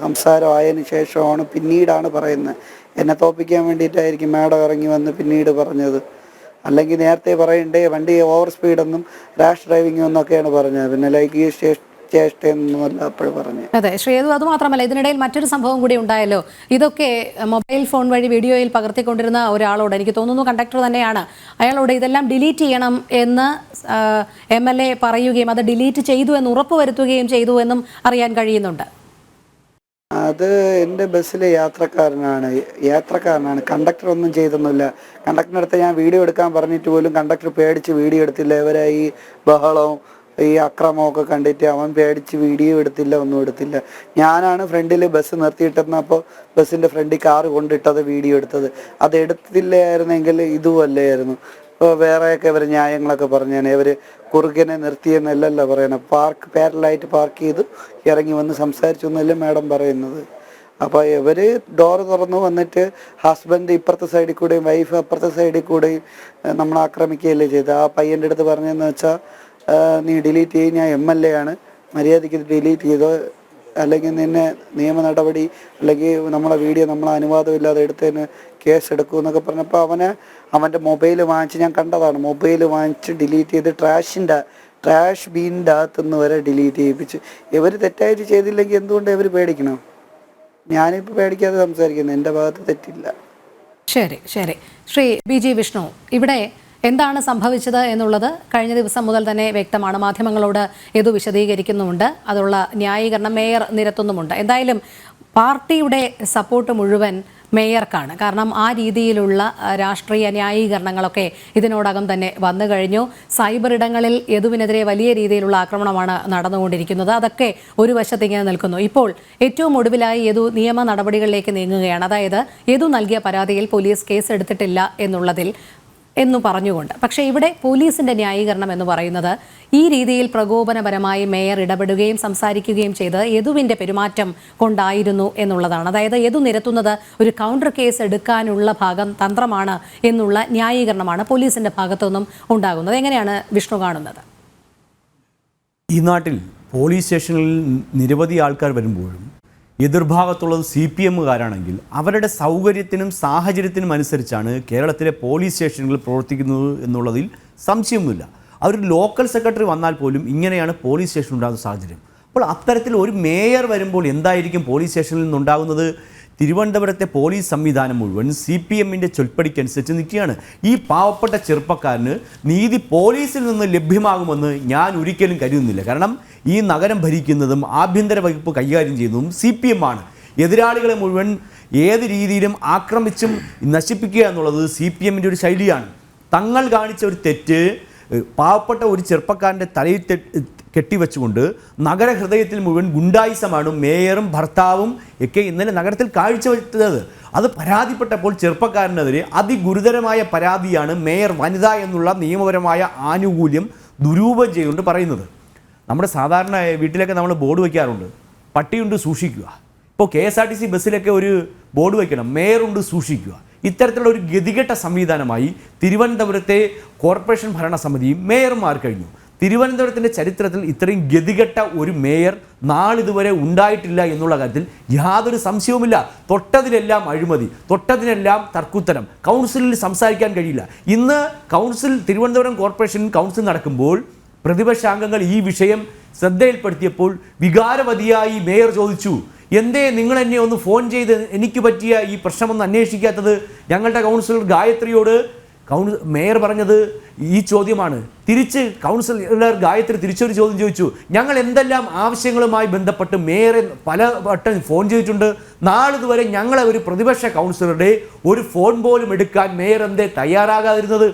സംസാരമായതിനു ശേഷമാണ് പിന്നീടാണ് പറയുന്നത്. എന്നെ തോപ്പിക്കാൻ വേണ്ടിയിട്ടായിരിക്കും മാഡം ഇറങ്ങി വന്ന് പിന്നീട് പറഞ്ഞത്. അല്ലെങ്കിൽ നേരത്തെ പറയണ്ടേ വണ്ടി ഓവർ സ്പീഡെന്നും റാഷ് ഡ്രൈവിംഗ് എന്നൊക്കെയാണ് പറഞ്ഞത്. പിന്നെ ലൈംഗിക ചേഷ്ടയെന്നൊന്നുമല്ല അപ്പോഴും പറഞ്ഞത്. അതെ ശ്രീതു, അത് മാത്രമല്ല ഇതിനിടയിൽ മറ്റൊരു സംഭവം കൂടി ഉണ്ടായല്ലോ. ഇതൊക്കെ മൊബൈൽ ഫോൺ വഴി വീഡിയോയിൽ പകർത്തിക്കൊണ്ടിരുന്ന ഒരാളോട്, എനിക്ക് തോന്നുന്നു കണ്ടക്ടർ തന്നെയാണ്, അയാളോട് ഇതെല്ലാം ഡിലീറ്റ് ചെയ്യണം എന്ന് MLA പറയുകയും അത് ഡിലീറ്റ് ചെയ്തു എന്ന് ഉറപ്പുവരുത്തുകയും ചെയ്തു എന്നും അറിയാൻ കഴിയുന്നുണ്ട്. അത് എൻ്റെ ബസ്സിലെ യാത്രക്കാരനാണ്. കണ്ടക്ടർ ഒന്നും ചെയ്തൊന്നുമില്ല. കണ്ടക്ടറിൻ്റെ അടുത്ത് ഞാൻ വീഡിയോ എടുക്കാൻ പറഞ്ഞിട്ട് പോലും കണ്ടക്ടർ പേടിച്ച് വീഡിയോ എടുത്തില്ല. ഇവരെ ഈ ബഹളവും ഈ അക്രമമൊക്കെ കണ്ടിട്ട് അവൻ പേടിച്ച് വീഡിയോ എടുത്തില്ല, ഒന്നും എടുത്തില്ല. ഞാനാണ് ഫ്രണ്ടിൽ ബസ് നിർത്തിയിട്ടെന്നപ്പോൾ ബസ്സിൻ്റെ ഫ്രണ്ടിൽ കാറ് കൊണ്ടിട്ടത് വീഡിയോ എടുത്തത്. അത് എടുത്തില്ലായിരുന്നെങ്കിൽ ഇതുമല്ലായിരുന്നു. ഇപ്പോൾ വേറെയൊക്കെ ഇവർ ന്യായങ്ങളൊക്കെ പറഞ്ഞാണ്. ഇവർ കുറുക്കനെ നിർത്തിയെന്നല്ലല്ലോ പറയണത്, പാരലായിട്ട് പാർക്ക് ചെയ്ത് ഇറങ്ങി വന്ന് സംസാരിച്ചു എന്നല്ലേ മാഡം പറയുന്നത്. അപ്പോൾ ഇവർ ഡോറ് തുറന്നു വന്നിട്ട് ഹസ്ബൻഡ് ഇപ്പുറത്തെ സൈഡിൽ കൂടെയും വൈഫ് അപ്പുറത്തെ സൈഡിൽ കൂടെയും നമ്മളെ ആക്രമിക്കുകയല്ലേ ചെയ്തത്. ആ പയ്യൻ്റെ അടുത്ത് പറഞ്ഞതെന്ന് വെച്ചാൽ, നീ ഡിലീറ്റ് ചെയ്യും, ഞാൻ MLA ആണ്, മര്യാദയ്ക്ക് ഡിലീറ്റ് ചെയ്തോ, അല്ലെങ്കിൽ നിന്നെ നിയമ നടപടി അല്ലെങ്കിൽ നമ്മളെ വീഡിയോ നമ്മളെ അനുവാദമില്ലാതെ എടുത്തതിന് കേസ് എടുക്കൂ എന്നൊക്കെ പറഞ്ഞപ്പോൾ അവൻ്റെ മൊബൈൽ വാങ്ങിച്ച്, ഞാൻ കണ്ടതാണ്, മൊബൈൽ വാങ്ങിച്ച് ഡിലീറ്റ് ചെയ്ത് ട്രാഷ് ബീനിൻ്റെ അകത്തുനിന്ന് വരെ ഡിലീറ്റ് ചെയ്യിപ്പിച്ച്. ഇവർ തെറ്റായിട്ട് ചെയ്തില്ലെങ്കിൽ എന്തുകൊണ്ട് ഇവർ പേടിക്കണം? ഞാനിപ്പോൾ പേടിക്കാതെ സംസാരിക്കുന്നു, എൻ്റെ ഭാഗത്ത് തെറ്റില്ല. ശരി ശരി. ശ്രീ BG വിഷ്ണു, ഇവിടെ എന്താണ് സംഭവിച്ചത് എന്നുള്ളത് കഴിഞ്ഞ ദിവസം മുതൽ തന്നെ വ്യക്തമാണ്. മാധ്യമങ്ങളോട് ഏതു വിശദീകരിക്കുന്നുമുണ്ട്, അതുള്ള ന്യായീകരണം മേയർ നിരത്തുന്നുമുണ്ട്. എന്തായാലും പാർട്ടിയുടെ സപ്പോർട്ട് മുഴുവൻ മേയർക്കാണ്. കാരണം ആ രീതിയിലുള്ള രാഷ്ട്രീയ ന്യായീകരണങ്ങളൊക്കെ ഇതിനോടകം തന്നെ വന്നു കഴിഞ്ഞു. സൈബർ ഇടങ്ങളിൽ യദുവിനെതിരെ വലിയ രീതിയിലുള്ള ആക്രമണമാണ് നടന്നുകൊണ്ടിരിക്കുന്നത്. അതൊക്കെ ഒരു വശത്ത് ഇങ്ങനെ നിൽക്കുന്നു. ഇപ്പോൾ ഏറ്റവും ഒടുവിലായി യദു നിയമ നടപടികളിലേക്ക് നീങ്ങുകയാണ്. അതായത് യദു നൽകിയ പരാതിയിൽ പോലീസ് കേസ് എടുത്തിട്ടില്ല എന്നു പറഞ്ഞുകൊണ്ട്. പക്ഷേ ഇവിടെ പോലീസിന്റെ ന്യായീകരണം എന്ന് പറയുന്നത് ഈ രീതിയിൽ പ്രകോപനപരമായി മേയർ ഇടപെടുകയും സംസാരിക്കുകയും ചെയ്ത് യദുവിൻ്റെ പെരുമാറ്റം കൊണ്ടായിരുന്നു എന്നുള്ളതാണ്. അതായത് യദു നിരത്തുന്നത് ഒരു കൗണ്ടർ കേസ് എടുക്കാനുള്ള തന്ത്രമാണ് എന്നുള്ള ന്യായീകരണമാണ് പോലീസിന്റെ ഭാഗത്തുനിന്നും ഉണ്ടാകുന്നത്. എങ്ങനെയാണ് വിഷ്ണു കാണുന്നത്? ഈ നാട്ടിൽ പോലീസ് സ്റ്റേഷനിൽ നിരവധി ആൾക്കാർ വരുമ്പോഴും എതിർഭാഗത്തുള്ളത് CPMകാരാണെങ്കിൽ അവരുടെ സൗകര്യത്തിനും സാഹചര്യത്തിനും അനുസരിച്ചാണ് കേരളത്തിലെ പോലീസ് സ്റ്റേഷനുകൾ പ്രവർത്തിക്കുന്നത് എന്നുള്ളതിൽ സംശയമൊന്നുമില്ല. അവരൊരു ലോക്കൽ സെക്രട്ടറി വന്നാൽ പോലും ഇങ്ങനെയാണ് പോലീസ് സ്റ്റേഷൻ ഉണ്ടാകുന്ന സാഹചര്യം. അപ്പോൾ അത്തരത്തിൽ ഒരു മേയർ വരുമ്പോൾ എന്തായിരിക്കും പോലീസ് സ്റ്റേഷനിൽ നിന്നുണ്ടാകുന്നത്? തിരുവനന്തപുരത്തെ പോലീസ് സംവിധാനം മുഴുവൻ CPMൻ്റെ ചൊൽപ്പടിക്കനുസരിച്ച് നിൽക്കുകയാണ്. ഈ പാവപ്പെട്ട ചെറുപ്പക്കാരന് നീതി പോലീസിൽ നിന്ന് ലഭ്യമാകുമെന്ന് ഞാൻ ഒരിക്കലും കരുതുന്നില്ല. കാരണം ഈ നഗരം ഭരിക്കുന്നതും ആഭ്യന്തര വകുപ്പ് കൈകാര്യം ചെയ്യുന്നതും CPM ആണ്. എതിരാളികളെ മുഴുവൻ ഏത് രീതിയിലും ആക്രമിച്ചും നശിപ്പിക്കുക എന്നുള്ളത് CPM-ൻ്റെ ഒരു ശൈലിയാണ്. തങ്ങൾ കാണിച്ച ഒരു തെറ്റ് പാവപ്പെട്ട ഒരു ചെറുപ്പക്കാരൻ്റെ തലയിൽ കെട്ടിവെച്ചുകൊണ്ട് നഗരഹൃദയത്തിൽ മുഴുവൻ ഗുണ്ടായിസമാണ് മേയറും ഭർത്താവും ഒക്കെ ഇന്നലെ നഗരത്തിൽ കാഴ്ചവെച്ചത്. അത് പരാതിപ്പെട്ടപ്പോൾ ചെറുപ്പക്കാരനെതിരെ അതിഗുരുതരമായ പരാതിയാണ് മേയർ വനിത എന്നുള്ള നിയമപരമായ ആനുകൂല്യം ദുരൂപം ചെയ്തുകൊണ്ട് പറയുന്നത്. നമ്മുടെ സാധാരണ വീട്ടിലൊക്കെ നമ്മൾ ബോർഡ് വയ്ക്കാറുണ്ട്, പട്ടിയുണ്ട് സൂക്ഷിക്കുക. ഇപ്പോൾ KSRTC ബസ്സിലൊക്കെ ഒരു ബോർഡ് വയ്ക്കണം, മേയറുണ്ട് സൂക്ഷിക്കുക. ഇത്തരത്തിലുള്ള ഒരു ഗതികെട്ട സംവിധാനമായി തിരുവനന്തപുരത്തെ കോർപ്പറേഷൻ ഭരണസമിതിയും മേയർമാർ കഴിഞ്ഞു. തിരുവനന്തപുരത്തിൻ്റെ ചരിത്രത്തിൽ ഇത്രയും ഗതികെട്ട ഒരു മേയർ നാളിതുവരെ ഉണ്ടായിട്ടില്ല എന്നുള്ള കാര്യത്തിൽ യാതൊരു സംശയവുമില്ല. തൊട്ടതിലെല്ലാം അഴിമതി, തൊട്ടതിനെല്ലാം തർക്കുത്തരം, കൗൺസിലിൽ സംസാരിക്കാൻ കഴിയില്ല. ഇന്ന് തിരുവനന്തപുരം കോർപ്പറേഷൻ കൗൺസിൽ നടക്കുമ്പോൾ പ്രതിപക്ഷാംഗങ്ങൾ ഈ വിഷയം ശ്രദ്ധയിൽപ്പെടുത്തിയപ്പോൾ വികാരവതിയായി മേയർ ചോദിച്ചു, എന്തേ നിങ്ങൾ എന്നെ ഒന്ന് ഫോൺ ചെയ്ത് എനിക്ക് പറ്റിയ ഈ പ്രശ്നമൊന്നും അന്വേഷിക്കാത്തത്? ഞങ്ങളുടെ കൗൺസിലർ ഗായത്രിയോട് മേയർ പറഞ്ഞത് ഈ ചോദ്യമാണ്. തിരിച്ച് കൗൺസിലർ ഗായത്രി തിരിച്ചൊരു ചോദ്യം ചോദിച്ചു, ഞങ്ങൾ എന്തെല്ലാം ആവശ്യങ്ങളുമായി ബന്ധപ്പെട്ട് മേയറെ പല വട്ടം ഫോൺ ചെയ്തിട്ടുണ്ട്, നാളിതുവരെ ഞങ്ങളെ ഒരു പ്രതിപക്ഷ കൗൺസിലറുടെ ഒരു ഫോൺ പോലും എടുക്കാൻ മേയർ എന്തേ തയ്യാറാകാതിരുന്നത്?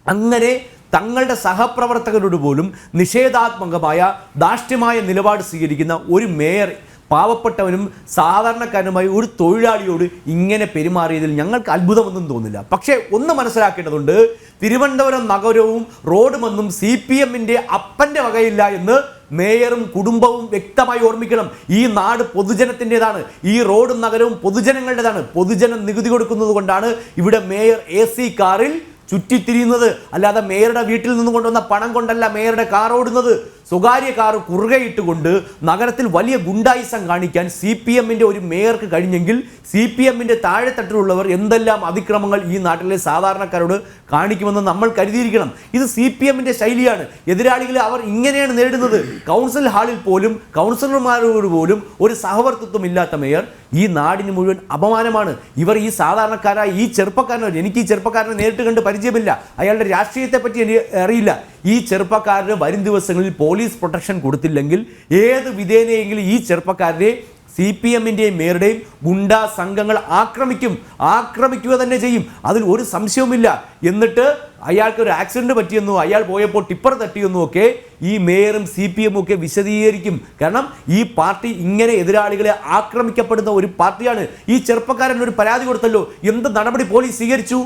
അങ്ങനെ തങ്ങളുടെ സഹപ്രവർത്തകരോട് പോലും നിഷേധാത്മകമായ ധാർഷ്ട്യമായ നിലപാട് സ്വീകരിക്കുന്ന ഒരു മേയർ പാവപ്പെട്ടവനും സാധാരണക്കാരനുമായി ഒരു തൊഴിലാളിയോട് ഇങ്ങനെ പെരുമാറിയതിൽ ഞങ്ങൾക്ക് അത്ഭുതമൊന്നും തോന്നില്ല. പക്ഷേ ഒന്ന് മനസ്സിലാക്കേണ്ടതുണ്ട്, തിരുവനന്തപുരം നഗരവും റോഡുമൊന്നും CPM-ൻ്റെ അപ്പൻ്റെ വകയില്ല എന്ന് മേയറും കുടുംബവും വ്യക്തമായി ഓർമ്മിക്കണം. ഈ നാട് പൊതുജനത്തിൻ്റെതാണ്, ഈ റോഡും നഗരവും പൊതുജനങ്ങളുടേതാണ്. പൊതുജനം നികുതി കൊടുക്കുന്നത് കൊണ്ടാണ് ഇവിടെ മേയർ AC കാറിൽ ചുറ്റിത്തിരിയുന്നത്. അല്ലാതെ മേയറുടെ വീട്ടിൽ നിന്ന് കൊണ്ടുവന്ന പണം കൊണ്ടല്ല മേയറുടെ കാർ ഓടുന്നത്. സ്വകാര്യ കാർ കുറുകയിട്ടുകൊണ്ട് നഗരത്തിൽ വലിയ ഗുണ്ടായിസം കാണിക്കാൻ CPM-ൻ്റെ ഒരു മേയർക്ക് കഴിഞ്ഞെങ്കിൽ CPM-ൻ്റെ താഴെത്തട്ടിലുള്ളവർ എന്തെല്ലാം അതിക്രമങ്ങൾ ഈ നാട്ടിലെ സാധാരണക്കാരോട് കാണിക്കുമെന്ന് നമ്മൾ കരുതിയിരിക്കണം. ഇത് CPM-ൻ്റെ ശൈലിയാണ്. എതിരാളികളെ അവർ ഇങ്ങനെയാണ് നേരിടുന്നത്. കൗൺസിൽ ഹാളിൽ പോലും കൗൺസിലർമാരോട് പോലും ഒരു സഹവർത്തിത്വം ഇല്ലാത്ത മേയർ ഈ നാടിന് മുഴുവൻ അപമാനമാണ്. ഇവർ ഈ സാധാരണക്കാരായ ഈ ചെറുപ്പക്കാരനോ, എനിക്ക് ഈ ചെറുപ്പക്കാരനെ നേരിട്ട് കണ്ട് പരിചയമില്ല, അയാളുടെ രാഷ്ട്രീയത്തെ പറ്റി എനിക്ക് അറിയില്ല. ഈ ചെറുപ്പക്കാരന് വരും ദിവസങ്ങളിൽ പോലീസ് പ്രൊട്ടക്ഷൻ കൊടുത്തില്ലെങ്കിൽ ഏത് വിധേനയെങ്കിലും ഈ ചെറുപ്പക്കാരനെ CPM-ൻ്റെയും മേയറുടെയും ഗുണ്ടാ സംഘങ്ങൾ ആക്രമിക്കുക തന്നെ ചെയ്യും. അതിൽ ഒരു സംശയവുമില്ല. എന്നിട്ട് അയാൾക്ക് ഒരു ആക്സിഡന്റ് പറ്റിയെന്നോ അയാൾ പോയപ്പോൾ ടിപ്പർ തട്ടിയെന്നോ ഒക്കെ ഈ മേയറും CPM-ഉം ഒക്കെ വിശദീകരിക്കും. കാരണം ഈ പാർട്ടി ഇങ്ങനെ എതിരാളികളെ ആക്രമിക്കപ്പെടുന്ന ഒരു പാർട്ടിയാണ്. ഈ ചെറുപ്പക്കാരൻ ഒരു പരാതി കൊടുത്തല്ലോ, എന്ത് നടപടി പോലീസ് സ്വീകരിച്ചു?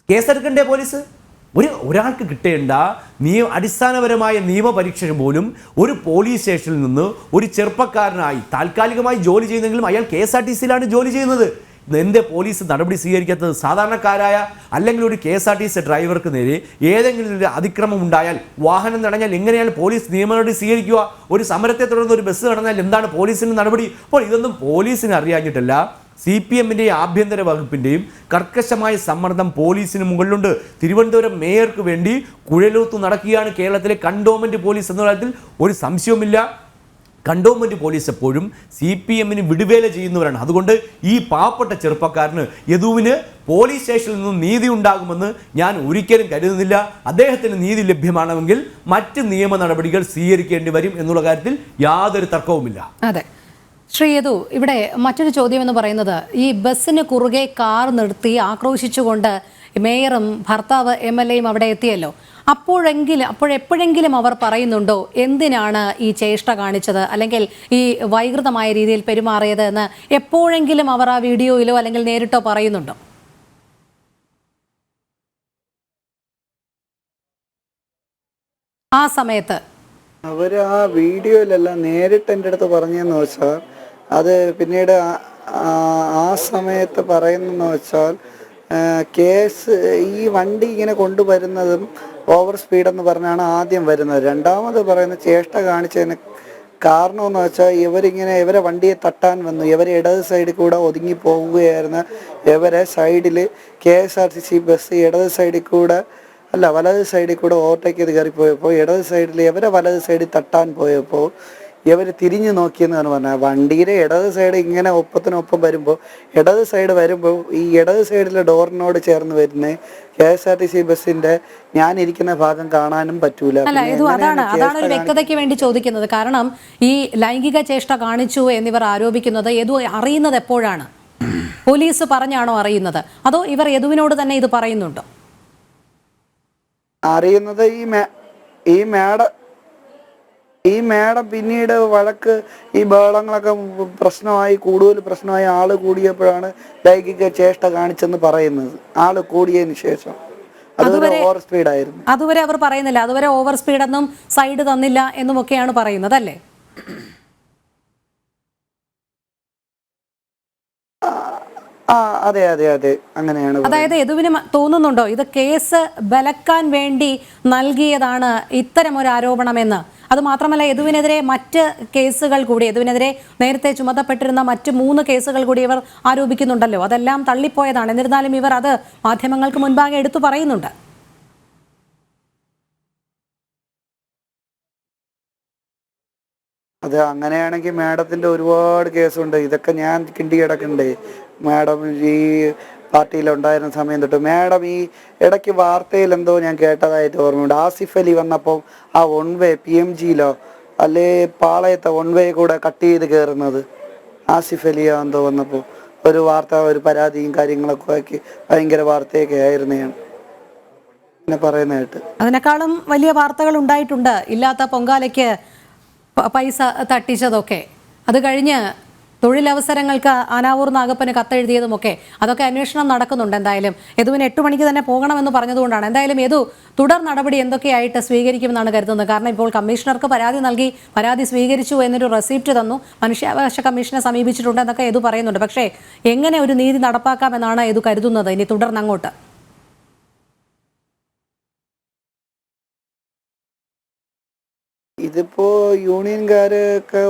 കേസെടുക്കണ്ടേ പോലീസ്? ഒരാൾക്ക് കിട്ടേണ്ട അടിസ്ഥാനപരമായ നിയമപരീക്ഷ പോലും ഒരു പോലീസ് സ്റ്റേഷനിൽ നിന്ന് ഒരു ചെറുപ്പക്കാരനായി താൽക്കാലികമായി ജോലി ചെയ്യുന്നെങ്കിലും അയാൾ KSRTC-യിലാണ് ജോലി ചെയ്യുന്നത്. എന്തേ പോലീസ് നടപടി സ്വീകരിക്കാത്തത്? സാധാരണക്കാരായ അല്ലെങ്കിൽ ഒരു KSRTC ഡ്രൈവർക്ക് നേരെ ഏതെങ്കിലും ഒരു അതിക്രമം ഉണ്ടായാൽ, വാഹനം തടഞ്ഞാൽ എങ്ങനെയാണ് പോലീസ് നിയമ നടപടി സ്വീകരിക്കുക? ഒരു സമരത്തെ തുടർന്ന് ഒരു ബസ് തടഞ്ഞാൽ എന്താണ് പോലീസിൻ്റെ നടപടി? അപ്പോൾ ഇതൊന്നും പോലീസിന് അറിയാഞ്ഞിട്ടല്ല, CPM-ൻ്റെയും ആഭ്യന്തര വകുപ്പിൻ്റെയും കർക്കശമായ സമ്മർദ്ദം പോലീസിന് മുകളിലുണ്ട്. തിരുവനന്തപുരം മേയർക്ക് വേണ്ടി കുഴലൂത്ത് നടക്കുകയാണ് കേരളത്തിലെ കണ്ടോൺമെൻറ് പോലീസ് എന്ന കാര്യത്തിൽ ഒരു സംശയവുമില്ല. കണ്ടോൺമെൻറ് പോലീസ് എപ്പോഴും CPM-ന് വിടുവേല ചെയ്യുന്നവരാണ്. അതുകൊണ്ട് ഈ പാവപ്പെട്ട ചെറുപ്പക്കാരന് യദുവിന് പോലീസ് സ്റ്റേഷനിൽ നിന്നും നീതി ഉണ്ടാകുമെന്ന് ഞാൻ ഒരിക്കലും കരുതുന്നില്ല. അദ്ദേഹത്തിന് നീതി ലഭ്യമാണെങ്കിൽ മറ്റ് നിയമ നടപടികൾ സ്വീകരിക്കേണ്ടി വരും എന്നുള്ള കാര്യത്തിൽ യാതൊരു തർക്കവുമില്ല. അതെ, ശ്രീ യദു, ഇവിടെ മറ്റൊരു ചോദ്യം എന്ന് പറയുന്നത്, ഈ ബസ്സിന് കുറുകെ കാർ നിർത്തി ആക്രോശിച്ചുകൊണ്ട് മേയറും ഭർത്താവ് MLA-യും അവിടെ എത്തിയല്ലോ. അപ്പോഴെപ്പോഴെങ്കിലും അവർ പറയുന്നുണ്ടോ എന്തിനാണ് ഈ ചേഷ്ട കാണിച്ചത്, അല്ലെങ്കിൽ ഈ വൈകൃതമായ രീതിയിൽ പെരുമാറിയത് എന്ന് എപ്പോഴെങ്കിലും അവർ ആ വീഡിയോയിലോ അല്ലെങ്കിൽ നേരിട്ടോ പറയുന്നുണ്ടോ? ആ സമയത്ത് അവർ ആ വീഡിയോയിലെല്ലാം നേരിട്ട് എൻ്റെ അടുത്ത് പറഞ്ഞതെന്ന് വെച്ചാൽ, അത് പിന്നീട് ആ സമയത്ത് പറയുന്നതെന്ന് വെച്ചാൽ, കേസ് ഈ വണ്ടി ഇങ്ങനെ കൊണ്ടുവരുന്നതും ഓവർ സ്പീഡെന്ന് പറഞ്ഞാണ് ആദ്യം വരുന്നത്. രണ്ടാമത് പറയുന്ന ചേഷ്ട കാണിച്ചതിന് കാരണമെന്ന് വെച്ചാൽ, ഇവരെ വണ്ടിയെ തട്ടാൻ വന്നു, ഇവരെ ഇടത് സൈഡിൽ കൂടെ ഒതുങ്ങി പോവുകയായിരുന്നു. ഇവരെ സൈഡിൽ KSRTC ബസ് ഇടത് സൈഡിൽ കൂടെ വലത് സൈഡിൽ കൂടെ ഓവർടേക്ക് ചെയ്ത് കയറിപ്പോയപ്പോൾ ഇടത് സൈഡിൽ വലത് സൈഡിൽ തട്ടാൻ പോയപ്പോൾ ഇവർ തിരിഞ്ഞു നോക്കിയെന്നാണ് പറഞ്ഞത്. വണ്ടിയുടെ ഇടത് സൈഡ് ഇങ്ങനെ ഒപ്പത്തിനൊപ്പം വരുമ്പോൾ ഈ ഇടത് സൈഡിലെ ഡോറിനോട് ചേർന്ന് വരുന്ന KSRTC ബസ്സിന്റെ ഞാനിരിക്കുന്ന ഭാഗം കാണാനും പറ്റൂല. അല്ല, അതാണ് ഒരു വ്യക്തതയ്ക്ക് വേണ്ടി ചോദിക്കുന്നത്. കാരണം ഈ ലൈംഗിക ചേഷ്ട കാണിച്ചു എന്നിവർ ആരോപിക്കുന്നത് അറിയുന്നത് എപ്പോഴാണ്? പോലീസ് പറഞ്ഞാണോ അറിയുന്നത്, അതോ ഇവർ യദുവിനോട് തന്നെ ഇത് പറയുന്നുണ്ടോ? അറിയുന്നത് ഈ മേഡം പിന്നീട് വഴക്ക്, ഈ ബഹളങ്ങളൊക്കെ കൂടുതൽ പ്രശ്നമായി ആള് കൂടിയപ്പോഴാണ് ലൈംഗിക ചേഷ്ട കാണിച്ചെന്ന് പറയുന്നത്. ആള് കൂടിയതിന് ശേഷം അതുവരെ ഓവർ സ്പീഡായിരുന്നു. അതുവരെ അവർ പറയുന്നില്ല, അതുവരെ ഓവർ സ്പീഡെന്നും സൈഡ് തന്നില്ല എന്നുമൊക്കെയാണ് പറയുന്നത് അല്ലേ? അതെ അതെ അതെ, അങ്ങനെയാണ്. അതായത് യദുവിന് തോന്നുന്നുണ്ടോ ഇത് കേസ് ബലക്കാൻ വേണ്ടി നൽകിയതാണ് ഇത്തരം ഒരു ആരോപണമെന്ന്? അത് മാത്രമല്ല, യദുവിനെതിരെ മറ്റ് കേസുകൾ കൂടി, യദുവിനെതിരെ നേരത്തെ ചുമതപ്പെട്ടിരുന്ന മറ്റ് 3 കേസുകൾ കൂടി ഇവർ ആരോപിക്കുന്നുണ്ടല്ലോ. അതെല്ലാം തള്ളിപ്പോയതാണ്. എന്നിരുന്നാലും ഇവർ അത് മാധ്യമങ്ങൾക്ക് മുൻപാകെ എടുത്തു പറയുന്നുണ്ട്. അത് അങ്ങനെയാണെങ്കിൽ മാഡത്തിന്റെ ഒരുപാട് കേസുണ്ട്. ഇതൊക്കെ ഞാൻ കിണ്ടി കിടക്കണ്ടേ? മാഡം ഈ പാർട്ടിയിലുണ്ടായിരുന്ന സമയം തൊട്ട് മാഡം ഈ ഇടയ്ക്ക് വാർത്തയിൽ എന്തോ ഞാൻ കേട്ടതായിട്ട് ഓർമ്മയുണ്ട്. ആസിഫ് അലി വന്നപ്പോൾ ആ വൺവേ PMGയിലോ അല്ലെ പാളയത്തെ വൺവേ കൂടെ കട്ട് ചെയ്ത് കയറുന്നത് ആസിഫ് അലിയോ എന്തോ വന്നപ്പോൾ ഒരു വാർത്ത, ഒരു പരാതിയും കാര്യങ്ങളൊക്കെ ആക്കി ഭയങ്കര വാർത്തയൊക്കെ ആയിരുന്നതാണ് പിന്നെ പറയുന്നതായിട്ട്. അതിനേക്കാളും വലിയ വാർത്തകൾ ഉണ്ടായിട്ടുണ്ട്. ഇല്ലാത്ത പൊങ്കാലയ്ക്ക് പൈസ തട്ടിച്ചതൊക്കെ, അത് കഴിഞ്ഞ് തൊഴിലവസരങ്ങൾക്ക് ആനാവൂർ നാഗപ്പന് കത്തെഴുതിയതുമൊക്കെ, അതൊക്കെ അന്വേഷണം നടക്കുന്നുണ്ട്. എന്തായാലും യദുവിന് 8 മണിക്ക് തന്നെ പോകണമെന്ന് പറഞ്ഞതുകൊണ്ടാണ്. എന്തായാലും യദു തുടർ നടപടി എന്തൊക്കെയായിട്ട് സ്വീകരിക്കുമെന്നാണ് കരുതുന്നത്? കാരണം ഇപ്പോൾ കമ്മീഷണർക്ക് പരാതി നൽകി, പരാതി സ്വീകരിച്ചു എന്നൊരു റെസിപ്റ്റ് തന്നു, മനുഷ്യാവകാശ കമ്മീഷനെ സമീപിച്ചിട്ടുണ്ട് എന്നൊക്കെ യദു പറയുന്നുണ്ട്. പക്ഷേ എങ്ങനെ ഒരു നീതി നടപ്പാക്കാമെന്നാണ് യദു കരുതുന്നത് ഇനി തുടർന്നങ്ങോട്ട്? ഇതിപ്പോ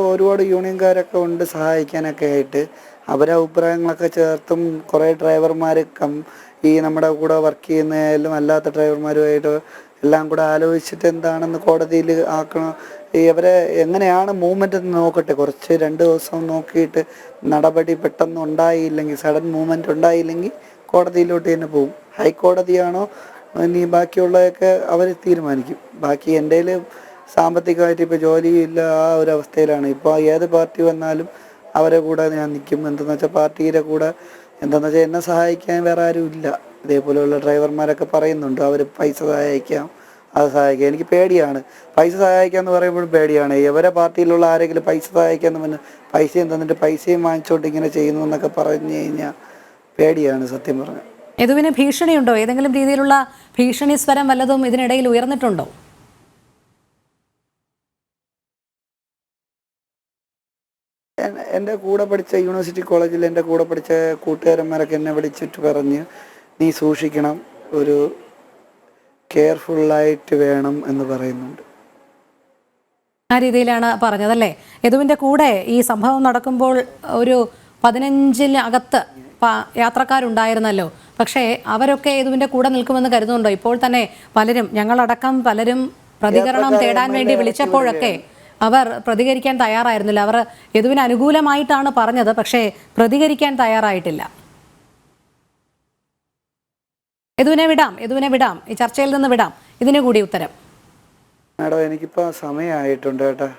ഒരുപാട് യൂണിയൻകാരൊക്കെ ഉണ്ട് സഹായിക്കാനൊക്കെ ആയിട്ട്. അവരെ അഭിപ്രായങ്ങളൊക്കെ ചേർത്തും കുറേ ഡ്രൈവർമാർ ഈ നമ്മുടെ കൂടെ വർക്ക് ചെയ്യുന്നതിലും അല്ലാത്ത ഡ്രൈവർമാരുമായിട്ട് എല്ലാം കൂടെ ആലോചിച്ചിട്ട് എന്താണെന്ന് കോടതിയിൽ ആക്കണം. അവരെ എങ്ങനെയാണ് മൂവ്മെന്റ് എന്ന് നോക്കട്ടെ. കുറച്ച് 2 ദിവസം നോക്കിയിട്ട് നടപടി പെട്ടെന്ന് ഉണ്ടായില്ലെങ്കിൽ, സഡൻ മൂവ്മെന്റ് ഉണ്ടായില്ലെങ്കിൽ കോടതിയിലോട്ട് തന്നെ പോകും. ഹൈക്കോടതിയാണോ ഇനി ബാക്കിയുള്ളതൊക്കെ അവർ തീരുമാനിക്കും. ബാക്കി എൻ്റെ സാമ്പത്തികമായിട്ട് ഇപ്പോൾ ജോലിയില്ല, ആ ഒരു അവസ്ഥയിലാണ്. ഇപ്പോൾ ഏത് പാർട്ടി വന്നാലും അവരെ കൂടെ ഞാൻ നിൽക്കും. എന്തെന്ന് വെച്ചാൽ പാർട്ടിയുടെ കൂടെ, എന്താണെന്ന് വെച്ചാൽ എന്നെ സഹായിക്കാൻ വേറെ ആരും ഇല്ല. ഇതേപോലെയുള്ള ഡ്രൈവർമാരൊക്കെ പറയുന്നുണ്ട് അവർ പൈസ സഹായിക്കാം, അത് സഹായിക്കാം. എനിക്ക് പേടിയാണ് പൈസ സഹായിക്കാമെന്ന് പറയുമ്പോഴും പേടിയാണ്. ഇവരെ പാർട്ടിയിലുള്ള ആരെങ്കിലും പൈസ സഹായിക്കാമെന്ന് പറഞ്ഞാൽ പൈസയും തന്നിട്ട് പൈസയും വാങ്ങിച്ചോണ്ട് ഇങ്ങനെ ചെയ്യുന്നു എന്നൊക്കെ പറഞ്ഞു കഴിഞ്ഞാൽ പേടിയാണ് സത്യം പറഞ്ഞാൽ. യദുവിന് ഭീഷണിയുണ്ടോ? ഏതെങ്കിലും രീതിയിലുള്ള ഭീഷണി സ്വരം വല്ലതും ഇതിനിടയിൽ ഉയർന്നിട്ടുണ്ടോ? എൻ്റെ കൂടെ പഠിച്ച യൂണിവേഴ്സിറ്റി കോളേജിൽ എൻ്റെ കൂടെ പഠിച്ച കൂട്ടുകാരന്മാരൊക്കെ എന്നെ വിളിച്ചിട്ട് പറഞ്ഞ് നീ സൂക്ഷിക്കണം, ഒരു കെയർഫുള്ളായിട്ട് വേണം എന്ന് പറയുന്നുണ്ട്. ആ രീതിയിലാണ് പറഞ്ഞതല്ലേ? യദുവിൻ്റെ കൂടെ ഈ സംഭവം നടക്കുമ്പോൾ ഒരു 15-അകത്ത് യാത്രക്കാരുണ്ടായിരുന്നല്ലോ. പക്ഷേ അവരൊക്കെ യദുവിൻ്റെ കൂടെ നിൽക്കുമെന്ന് കരുതുന്നുണ്ടോ? ഇപ്പോൾ തന്നെ പലരും, ഞങ്ങളടക്കം പലരും പ്രതികരണം തേടാൻ വേണ്ടി വിളിച്ചപ്പോഴൊക്കെ അവർ പ്രതികരിക്കാൻ തയ്യാറായിരുന്നില്ല. അവർ യദുവിന് അനുകൂലമായിട്ടാണ് പറഞ്ഞത്, പക്ഷേ പ്രതികരിക്കാൻ തയ്യാറായിട്ടില്ല. യദുവിനെ വിടാം, ഈ ചർച്ചയിൽ നിന്ന് വിടാം. ഇതിന് കൂടി ഉത്തരം. മാഡം എനിക്കിപ്പോൾ സമയമായിട്ടുണ്ട് കേട്ടോ.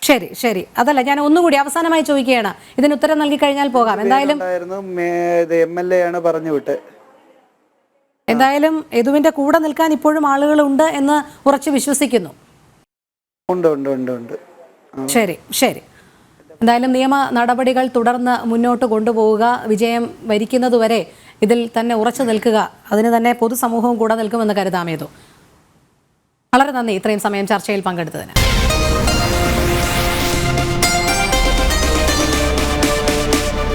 ശരി, അതല്ല, ഞാൻ ഒന്നുകൂടി അവസാനമായി ചോദിക്കുകയാണ്. ഇതിന് ഉത്തരം നൽകി കഴിഞ്ഞാൽ പോകാം. എന്തായാലും MLA ആണ് പറഞ്ഞു വിട്ട്. എന്തായാലും യദുവിന്റെ കൂടെ നിൽക്കാൻ ഇപ്പോഴും ആളുകളുണ്ട് എന്ന് ഉറച്ചു വിശ്വസിക്കുന്നു. ഉണ്ട്. ശരി. എന്തായാലും നിയമ നടപടികൾ തുടർന്ന് മുന്നോട്ട് കൊണ്ടുപോവുക. വിജയം വരിക്കുന്നതുവരെ ഇതിൽ തന്നെ ഉറച്ചു നിൽക്കുക. അതിന് തന്നെ പൊതുസമൂഹവും കൂടെ നിൽക്കുമെന്ന് കരുതാമേതു. വളരെ നന്ദി ഇത്രയും സമയം ചർച്ചയിൽ പങ്കെടുത്തതിന്.